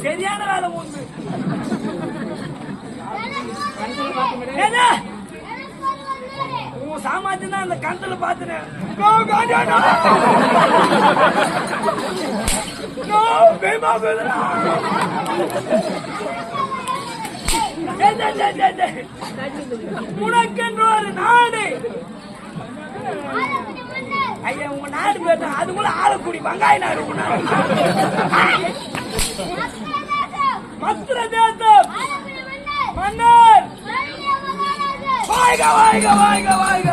சரியான வேலை உண்டு. உன் சாமாஜ்யம் தான் அந்த கந்தல பாத்துனேன். உனக்கென்று ஒரு நாடு. ஐயா உங்க நாடு பேர் அது கூட ஆலக்குடி வெங்காய நாடு. மத்திர தேசம் மன்னர். வாய்க வாய்க வாய்க வாய்க.